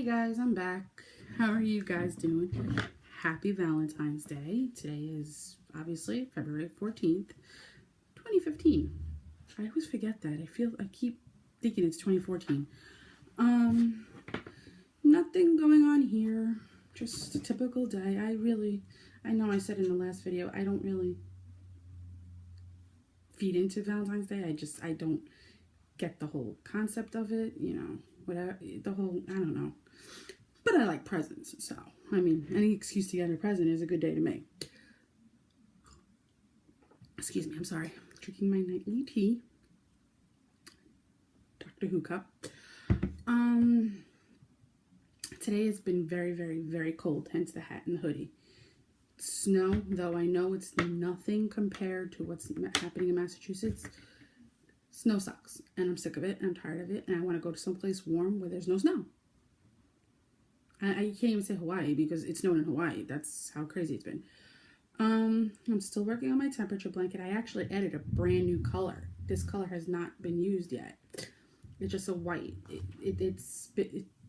guys, I'm back. How are you guys doing? Happy Valentine's Day. Today is obviously February 14th, 2015. I always forget that. I keep thinking it's 2014. Nothing going on here. Just a typical day. I know I said in the last video, I don't really feed into Valentine's Day. I don't get the whole concept of it, you know, whatever, the whole, I don't know. But I like presents, so, I mean, any excuse to get a present is a good day to me. Excuse me, I'm sorry. Drinking my nightly tea. Doctor Who cup. Today has been very, very, very cold, hence the hat and the hoodie. Snow, though I know it's nothing compared to what's happening in Massachusetts. Snow sucks, and I'm sick of it, and I'm tired of it, and I want to go to someplace warm where there's no snow. I can't even say Hawaii because it's snowed in Hawaii. That's how crazy it's been. I'm still working on my temperature blanket. I actually added a brand new color. This color has not been used yet. It's just a white. It's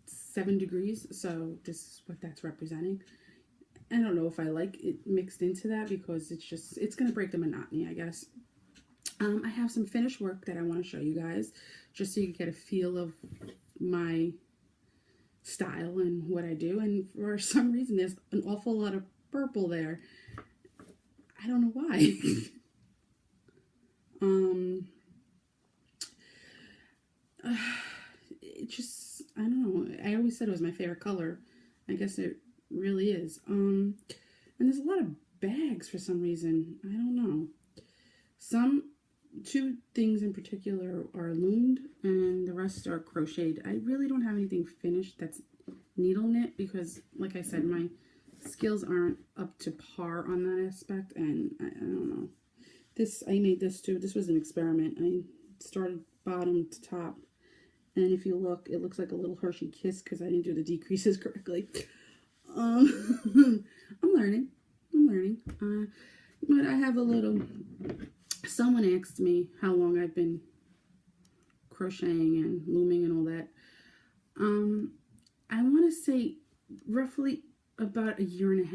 7 degrees, so this is what that's representing. I don't know if I like it mixed into that because it's going to break the monotony, I guess. I have some finished work that I want to show you guys just so you can get a feel of my style and what I do. And for some reason, there's an awful lot of purple there. I don't know why. I don't know. I always said it was my favorite color. I guess it really is. And there's a lot of bags for some reason. I don't know. Two things in particular are loomed and the rest are crocheted. I really don't have anything finished that's needle knit because, like I said, my skills aren't up to par on that aspect, and I don't know. I made this too. This was an experiment. I started bottom to top, and if you look, it looks like a little Hershey kiss because I didn't do the decreases correctly. I'm learning. But I have a little... Someone asked me how long I've been crocheting and looming and all that. I want to say roughly about 1.5 years.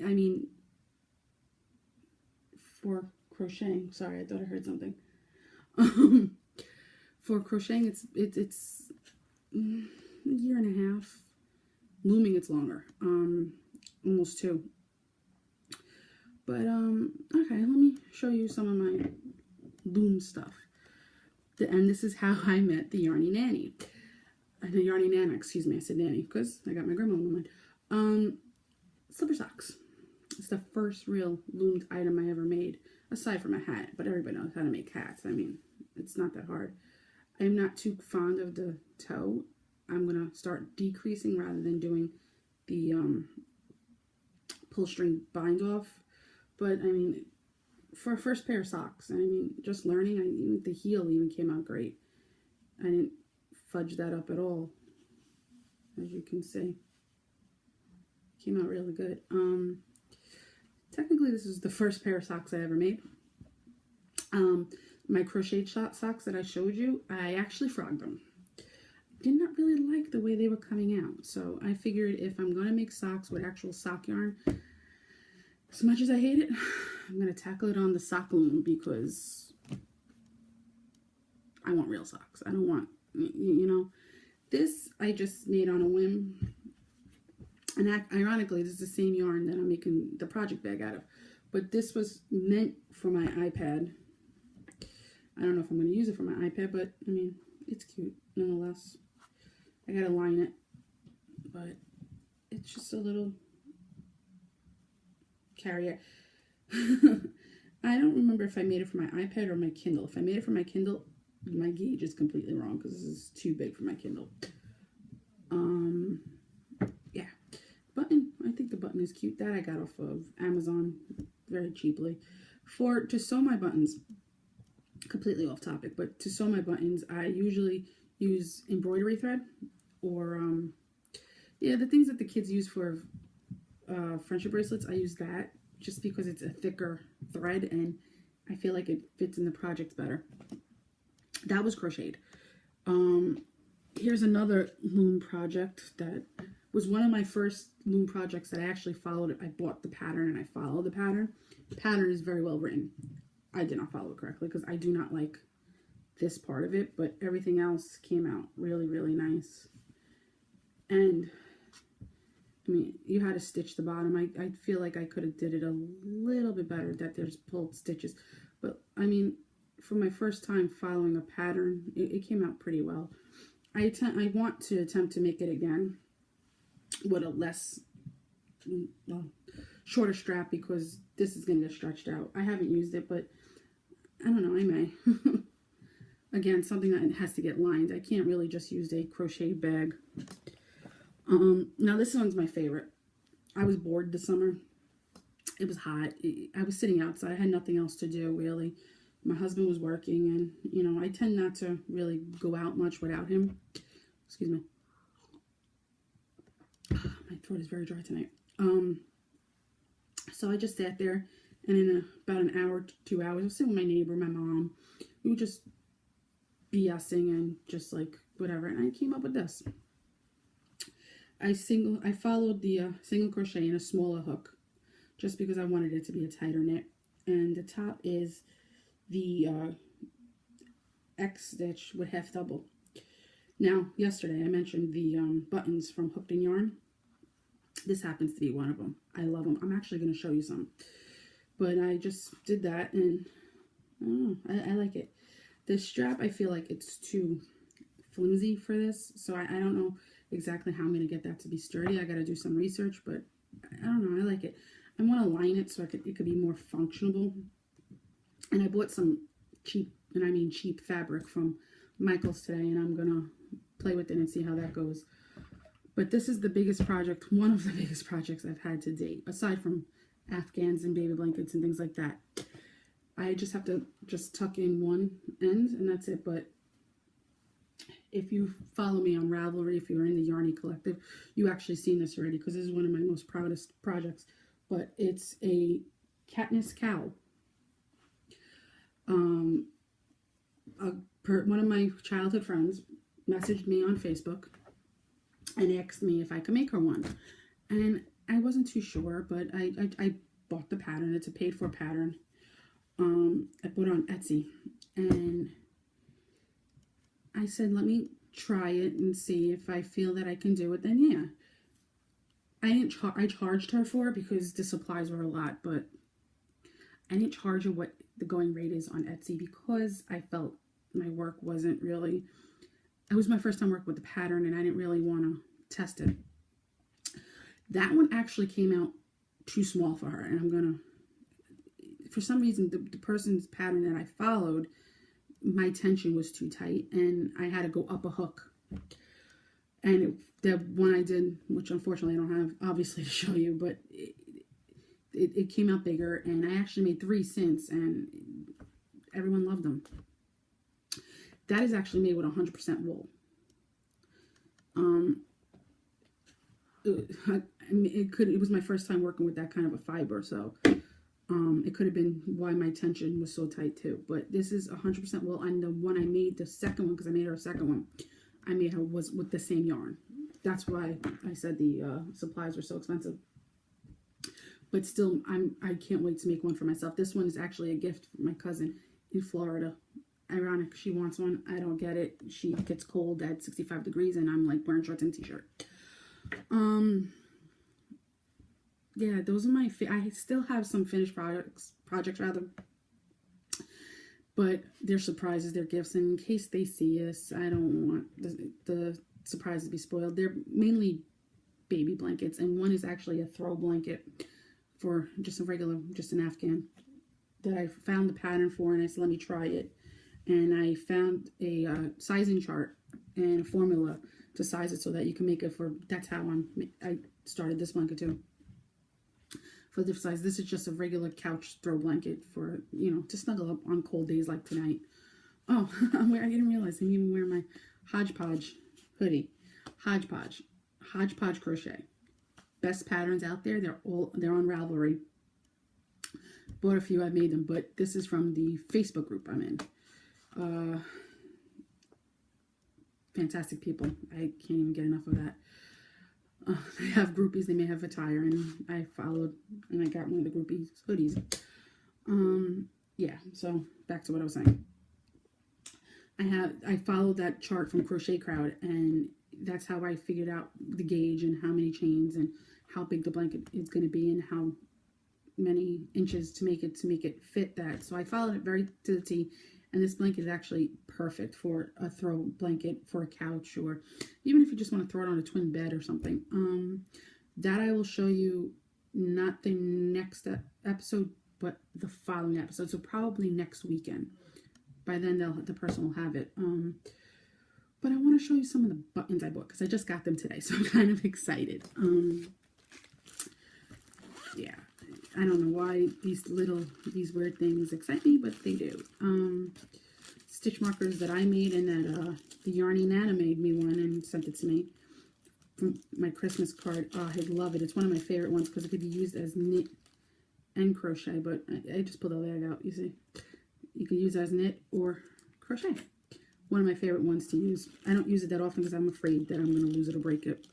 I mean, for crocheting. Sorry, I thought I heard something. For crocheting, it's 1.5 years. Looming, it's longer. Almost 2. But, okay, let me show you some of my loom stuff. And this is how I met the Yarny Nanny. The Yarny Nana, excuse me, I said nanny because I got my grandma on my mind. Slipper socks. It's the first real loomed item I ever made, aside from a hat. But everybody knows how to make hats. I mean, it's not that hard. I'm not too fond of the toe. I'm going to start decreasing rather than doing the pull string bind off. But, I mean, for a first pair of socks, I mean, just learning, the heel even came out great. I didn't fudge that up at all, as you can see. Came out really good. Technically, this is the first pair of socks I ever made. My crocheted socks that I showed you, I actually frogged them. Did not really like the way they were coming out, so I figured if I'm going to make socks with actual sock yarn, as much as I hate it, I'm going to tackle it on the sock loom because I want real socks. I don't want, you know, this I just made on a whim. And ironically, this is the same yarn that I'm making the project bag out of. But this was meant for my iPad. I don't know if I'm going to use it for my iPad, but, I mean, it's cute nonetheless. I got to line it, but it's just a little... carrier. I don't remember if I made it for my iPad or my Kindle. If I made it for my Kindle, my gauge is completely wrong because this is too big for my Kindle. Yeah. Button. I think the button is cute. That I got off of Amazon very cheaply. To sew my buttons, completely off topic, but to sew my buttons, I usually use embroidery thread or, yeah, the things that the kids use for friendship bracelets. I use that just because it's a thicker thread and I feel like it fits in the projects better. That was crocheted. Here's another loom project that was one of my first loom projects that I actually followed it. I bought the pattern and I followed the pattern. The pattern is very well written. I did not follow it correctly because I do not like this part of it, but everything else came out really, really nice. And I mean, you had to stitch the bottom. I feel like I could have did it a little bit better, that there's pulled stitches. But I mean, for my first time following a pattern, it came out pretty well. I want to attempt to make it again with a less, shorter strap, because this is going to get stretched out. I haven't used it, but I don't know, I may. Again, something that has to get lined. I can't really just use a crochet bag. Now this one's my favorite. I was bored this summer. It was hot. I was sitting outside. I had nothing else to do, really. My husband was working, and, you know, I tend not to really go out much without him. Excuse me. My throat is very dry tonight. So I just sat there, and in about an hour, 2 hours, I was sitting with my neighbor, my mom. We were just BSing and just like whatever, and I came up with this. I followed the single crochet in a smaller hook, just because I wanted it to be a tighter knit. And the top is the X stitch with half double. Now, yesterday I mentioned the buttons from Hooked in Yarn. This happens to be one of them. I love them. I'm actually going to show you some. But I just did that, and I don't know, I like it. The strap, I feel like it's too flimsy for this, so I don't know exactly how I'm going to get that to be sturdy. I got to do some research, but I don't know. I like it. I want to line it so it could be more functional. And I bought some cheap, and I mean cheap, fabric from Michael's today, and I'm going to play with it and see how that goes. But this is the biggest project, one of the biggest projects I've had to date, aside from Afghans and baby blankets and things like that. I just have to tuck in one end, and that's it. But if you follow me on Ravelry, if you're in the Yarny Collective, you actually seen this already, because this is one of my most proudest projects. But it's a Katniss cowl. One of my childhood friends messaged me on Facebook and asked me if I could make her one. And I wasn't too sure, but I bought the pattern. It's a paid-for pattern. I bought it on Etsy, and I said, let me try it and see if I feel that I can do it. Then yeah, I charged her for it because the supplies were a lot, but I didn't charge her what the going rate is on Etsy, because I felt my work wasn't really, it was my first time working with the pattern, and I didn't really want to test it. That one actually came out too small for her, and I'm gonna, for some reason, the person's pattern that I followed, my tension was too tight, and I had to go up a hook. And the one I did, which unfortunately I don't have obviously to show you, but it came out bigger, and I actually made 3 since, and everyone loved them. That is actually made with 100% wool. It was my first time working with that kind of a fiber, so it could have been why my tension was so tight too. But this is 100% wool, and the one I made, the second one, because I made her a second one, I made her was with the same yarn. That's why I said the supplies were so expensive. But still, I can't wait to make one for myself. This one is actually a gift from my cousin in Florida. Ironic, she wants one. I don't get it. She gets cold at 65 degrees, and I'm like wearing shorts and t-shirt. Yeah, those are my. I still have some finished projects rather, but they're surprises, they're gifts, and in case they see us, I don't want the surprise to be spoiled. They're mainly baby blankets, and one is actually a throw blanket for just a regular, just an Afghan that I found the pattern for, and I said, let me try it. And I found a sizing chart and a formula to size it so that you can make it for, that's how I started this blanket too. For the different size. This is just a regular couch throw blanket for, you know, to snuggle up on cold days like tonight. Oh, I didn't realize I'm even wearing my Hodgepodge hoodie. Hodgepodge crochet. Best patterns out there. They're on Ravelry. Bought a few, I made them, but this is from the Facebook group I'm in. fantastic people. I can't even get enough of that. They have groupies, they may have attire, and I followed, and I got one of the groupies hoodies. Yeah, so back to what I was saying. I followed that chart from Crochet Crowd, and that's how I figured out the gauge and how many chains and how big the blanket is going to be and how many inches to make it fit that. So I followed it very to the T, and this blanket is actually perfect for a throw blanket for a couch, or even if you just want to throw it on a twin bed or something. That I will show you not the next episode, but the following episode. So probably next weekend. By then, the person will have it. But I want to show you some of the buttons I bought because I just got them today, so I'm kind of excited. Yeah, I don't know why these weird things excite me, but they do. Stitch markers that I made, and that the Yarny Nana made me one and sent it to me from my Christmas card. Oh, I love it. It's one of my favorite ones because it could be used as knit and crochet, but I just pulled the leg out, you see. You can use it as knit or crochet. One of my favorite ones to use. I don't use it that often because I'm afraid that I'm going to lose it or break it.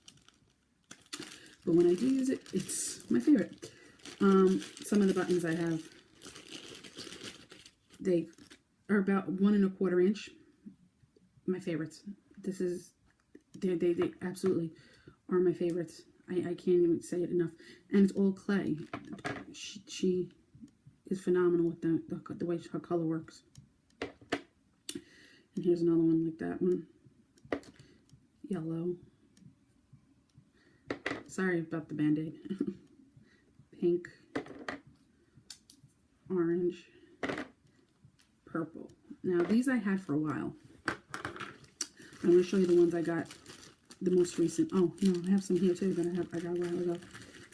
But when I do use it, it's my favorite. Some of the buttons I have, they are about 1 1/4 inch. My favorites. They absolutely are my favorites. I can't even say it enough. And it's all clay. She is phenomenal with the way her color works. And here's another one like that one. Yellow. Sorry about the band-aid. Pink. Orange. Purple. Now these I had for a while. I'm going to show you the ones I got the most recent. Oh, no, I have some here too that I got a while ago.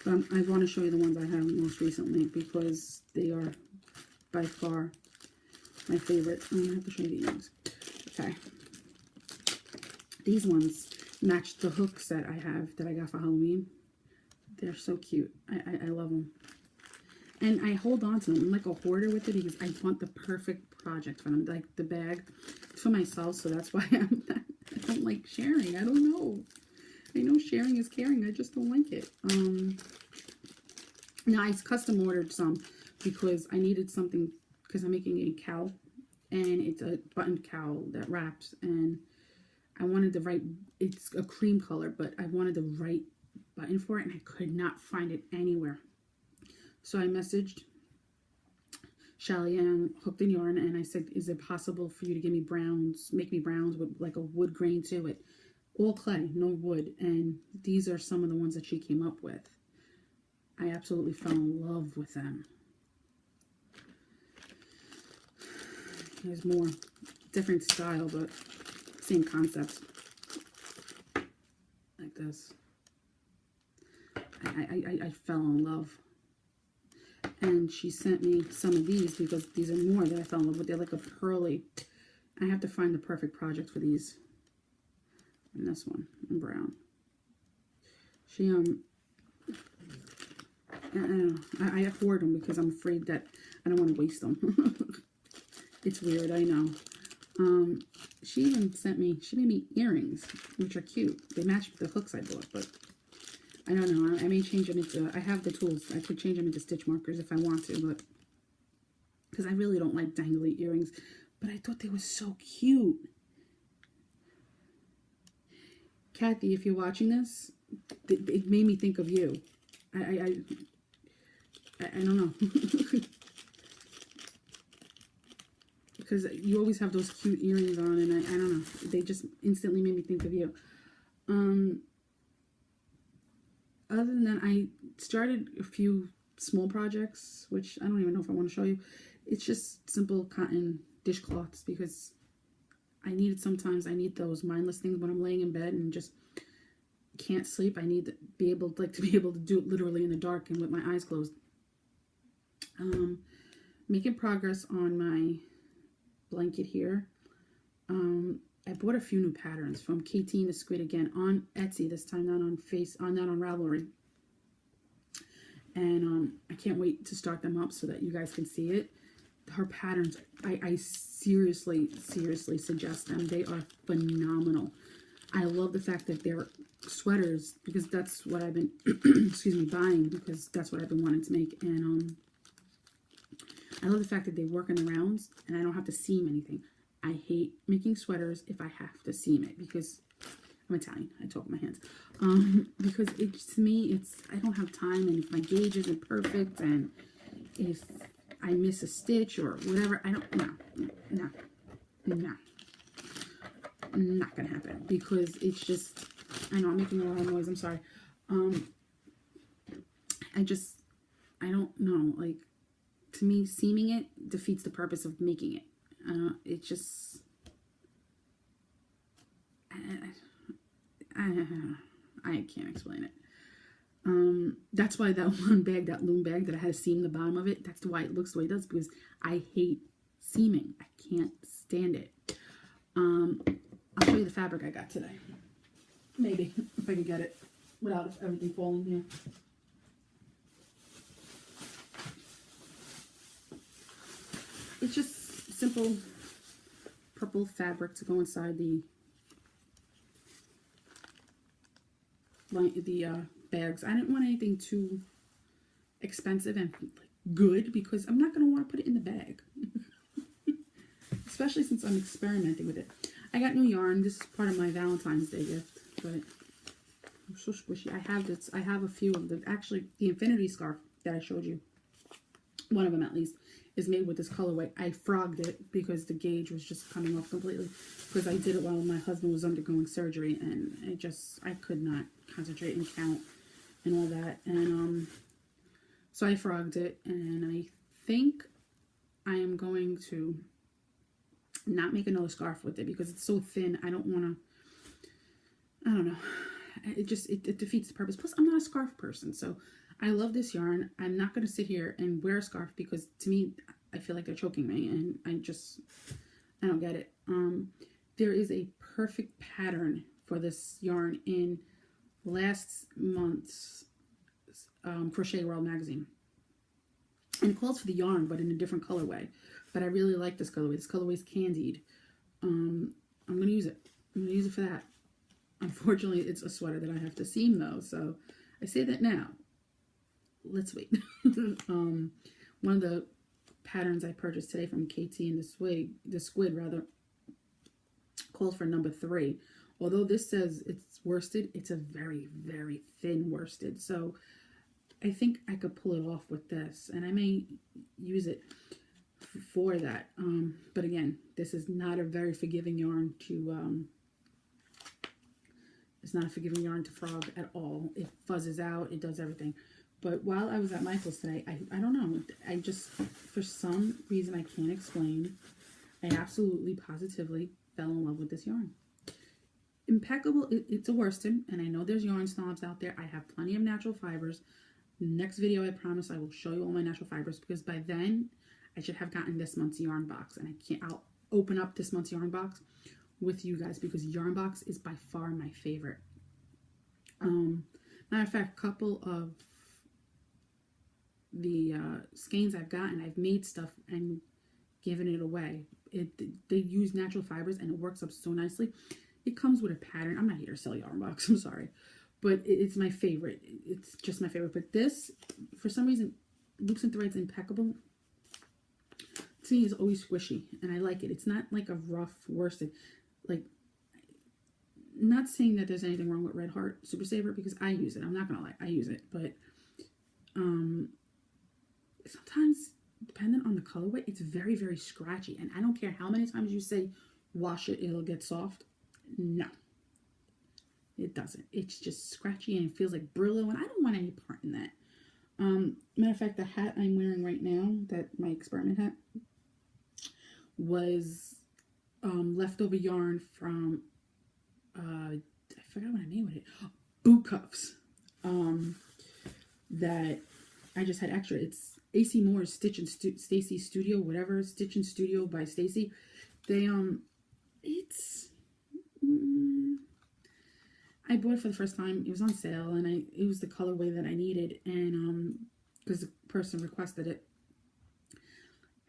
But I want to show you the ones I have most recently because they are by far my favorite. I'm going to have to show you the earrings. Okay. These ones match the hooks that I have that I got for Halloween. They're so cute. I love them. And I hold on to them. I'm like a hoarder with it because I want the perfect project for them. Like the bag for myself, so that's why I don't like sharing. I don't know. I know sharing is caring. I just don't like it. Now I custom ordered some because I needed something because I'm making a cowl, and it's a buttoned cowl that wraps, and I wanted the right, it's a cream color, but I wanted the right button for it, and I could not find it anywhere. So I messaged Shelly and Hooked in Yarn, and I said, is it possible for you to give me browns, make me browns with like a wood grain to it? All clay, no wood. And these are some of the ones that she came up with. I absolutely fell in love with them. There's more. Different style, but same concept. Like this. I fell in love. And she sent me some of these because these are more that I fell in love with. They're like a pearly. I have to find the perfect project for these. And this one in brown. She I hoard them because I'm afraid that I don't want to waste them. It's weird, I know. She even she made me earrings, which are cute. They match the hooks I bought, but I don't know. I may change them into, I have the tools. I could change them into stitch markers if I want to, but because I really don't like dangly earrings. But I thought they were so cute. Kathy, if you're watching this, it made me think of you. I don't know. Because you always have those cute earrings on, and I don't know. They just instantly made me think of you. Other than that, I started a few small projects, which I don't even know if I want to show you. It's just simple cotton dishcloths because sometimes I need those mindless things when I'm laying in bed and just can't sleep. I need to be able to do it literally in the dark and with my eyes closed. Making progress on my blanket here. I bought a few new patterns from Katie the Squid again on Etsy this time, not on Ravelry. And I can't wait to start them up so that you guys can see it. Her patterns, I seriously suggest them. They are phenomenal. I love the fact that they're sweaters, because that's what I've been, excuse me, buying, because that's what I've been wanting to make. And I love the fact that they work in the rounds and I don't have to seam anything. I hate making sweaters if I have to seam it, because I'm Italian. I talk with my hands. Because to me, I don't have time, and if my gauge isn't perfect, and if I miss a stitch or whatever, no. Not gonna happen, because it's just, I know I'm making a lot of noise, I'm sorry. I don't know, like, to me, seaming it defeats the purpose of making it. It just, I can't explain it. That's why that one bag, that loom bag that I had to seam the bottom of it, that's why it looks the way it does, because I hate seaming. I can't stand it. I'll show you the fabric I got today. Maybe, if I can get it without everything falling here. It's just simple purple fabric to go inside the bags. I didn't want anything too expensive and good, because I'm not going to want to put it in the bag. Especially since I'm experimenting with it. I got new yarn. This is part of my Valentine's Day gift, but I'm so squishy. I have a few of them. Actually, the infinity scarf that I showed you, one of them at least, is made with this colorway. I frogged it because the gauge was just coming off completely, because I did it while my husband was undergoing surgery, and I could not concentrate and count and all that. And so I frogged it, and I think I am going to not make another scarf with it, because it's so thin. I don't know. It defeats the purpose. Plus, I'm not a scarf person, so I love this yarn. I'm not going to sit here and wear a scarf, because to me, I feel like they're choking me, and I don't get it. There is a perfect pattern for this yarn in last month's Crochet World magazine. And it calls for the yarn, but in a different colorway. But I really like this colorway. This colorway is Candied. I'm going to use it. I'm going to use it for that. Unfortunately, it's a sweater that I have to seam, though. So I say that now. Let's wait. One of the patterns I purchased today from KT and the squid rather, calls for number 3. Although this says it's worsted, it's a very, very thin worsted. So I think I could pull it off with this, and I may use it for that. But again, this is not a very forgiving yarn to it's not a forgiving yarn to frog at all. It fuzzes out, it does everything. But while I was at Michael's today, I don't know, I just, for some reason I can't explain, I absolutely positively fell in love with this yarn. Impeccable. It's a worsted, and I know there's yarn snobs out there. I have plenty of natural fibers. Next video, I promise I will show you all my natural fibers, because by then I should have gotten this month's yarn box, and I'll open up this month's yarn box with you guys, because yarn box is by far my favorite. Matter of fact, a couple of the skeins I've gotten, I've made stuff and given it away. They use natural fibers, and it works up so nicely. It comes with a pattern. I'm not here to sell yarn box, I'm sorry. But it's my favorite. It's just my favorite. But this, for some reason, loops and threads impeccable. To me, is always squishy, and I like it. It's not like a rough worsted. Like, not saying that there's anything wrong with Red Heart Super Saver, because I use it. I'm not gonna lie, I use it. But sometimes, depending on the colorway, it's very, very scratchy. And I don't care how many times you say wash it, it'll get soft. No. It doesn't. It's just scratchy, and it feels like Brillo, and I don't want any part in that. Matter of fact, the hat I'm wearing right now, that my experiment hat, was leftover yarn from, I forgot what I made with it, boot cuffs, that I just had extra. It's AC Moore's Stitch and Stacy Studio, whatever, Stitch and Studio by Stacy. They, I bought it for the first time. It was on sale, and it was the colorway that I needed, and because the person requested it.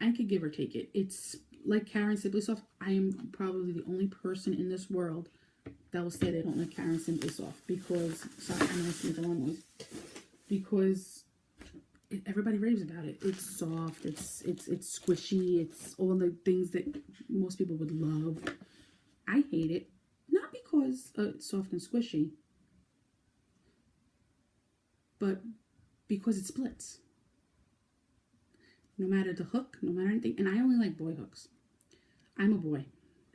I could give or take it. It's like Karen Simply Soft. I am probably the only person in this world that will say they don't like Karen Simply Soft because, sorry, I'm going to make a long noise, because everybody raves about it. It's soft, it's squishy, it's all the things that most people would love. I hate it, not because it's soft and squishy, but because it splits. No matter the hook, no matter anything, and I only like boy hooks. I'm a boy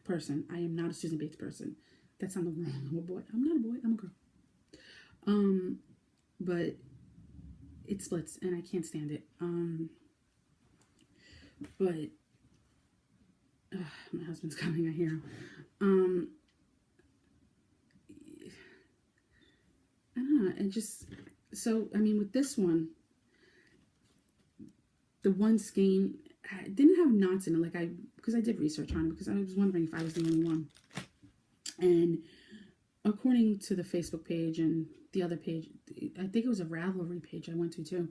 person. I am not a Susan Bates person. That sounded wrong. I'm a boy. I'm not a boy. I'm a girl. But it splits, and I can't stand it. But my husband's coming. I hear him. I don't know. And just so I mean, with this one, the one skein didn't have knots in it. Like because I did research on it because I was wondering if I was the only one. And according to the Facebook page and the other page, I think it was a Ravelry page I went to too.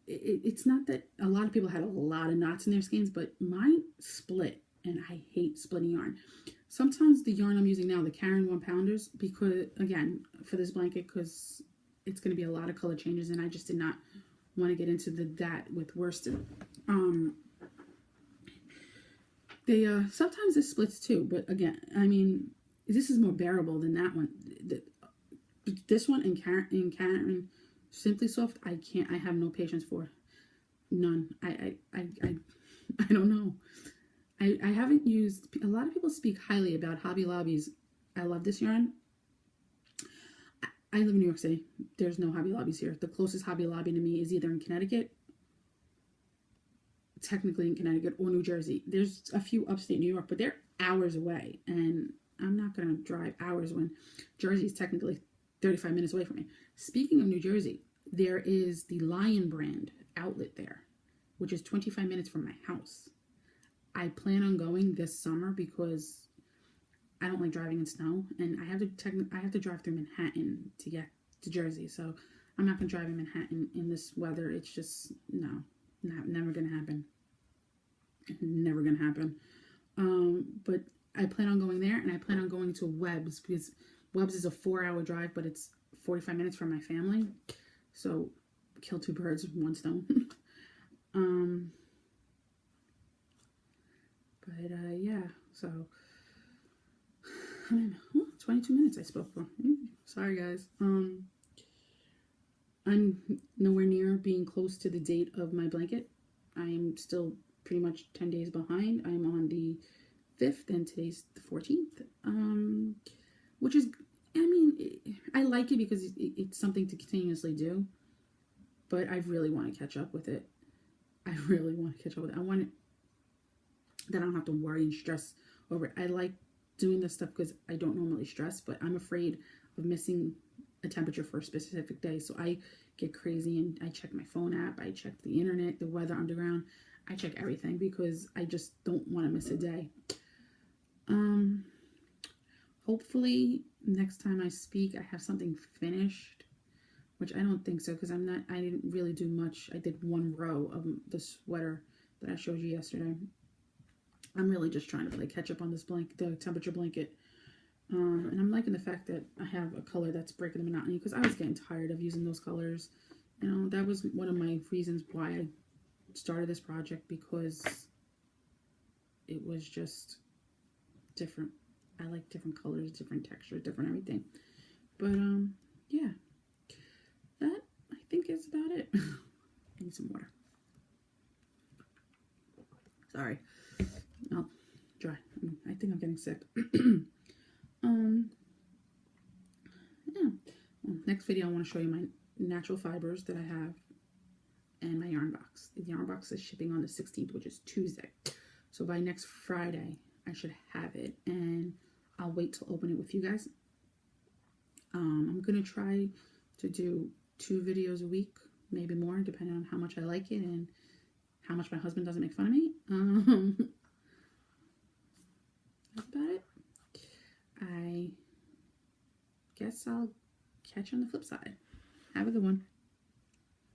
It's not that a lot of people had a lot of knots in their skeins, but mine split, and I hate splitting yarn. Sometimes the yarn I'm using now, the Karen 1-pounders, because again, for this blanket, because it's going to be a lot of color changes, and I just did not want to get into that with worsted. They sometimes it splits too, but again, I mean, this is more bearable than that one. This one in Karen Simply Soft, I can't. I have no patience for. None. I don't know. I haven't used. A lot of people speak highly about Hobby Lobby's. I love this yarn. I live in New York City. There's no Hobby Lobbies here. The closest Hobby Lobby to me is either in Connecticut, technically in Connecticut, or New Jersey. There's a few upstate New York, but they're hours away, and I'm not going to drive hours when Jersey is technically 35 minutes away from me. Speaking of New Jersey, there is the Lion brand outlet there, which is 25 minutes from my house. I plan on going this summer because I don't like driving in snow, and I have to drive through Manhattan to get to Jersey. So I'm not going to drive in Manhattan in this weather. It's just never going to happen. Never going to happen. But I plan on going there, and I plan on going to Webb's because Webb's is a 4-hour drive, but it's 45 minutes from my family. So kill two birds with one stone. Yeah, so I mean, 22 minutes I spoke for. Sorry guys. I'm nowhere near being close to the date of my blanket. I'm still pretty much 10 days behind. I'm on the 5th and today's the 14th. Which is, I mean, I like it because it's something to continuously do, but I really want to catch up with it. I really want to catch up with it. I want it that I don't have to worry and stress over it. I like doing this stuff because I don't normally stress, but I'm afraid of missing a temperature for a specific day. So I get crazy and I check my phone app, I check the internet, the weather underground, I check everything because I just don't want to miss a day. Hopefully next time I speak, I have something finished, which I don't think so because I didn't really do much. I did one row of the sweater that I showed you yesterday. I'm really just trying to catch up on this blanket, the temperature blanket. And I'm liking the fact that I have a color that's breaking the monotony because I was getting tired of using those colors. You know, that was one of my reasons why I started this project, because it was just different. I like different colors, different textures, different everything. But yeah, that I think is about it. I need some water. Sorry, I'll dry. I think I'm getting sick. Yeah. Well, next video I want to show you my natural fibers that I have and my yarn box. The yarn box is shipping on the 16th, which is Tuesday. So by next Friday I should have it, and I'll wait to open it with you guys. I'm gonna try to do 2 videos a week, maybe more, depending on how much I like it and how much my husband doesn't make fun of me. That's about it. I guess I'll catch you on the flip side. Have a good one.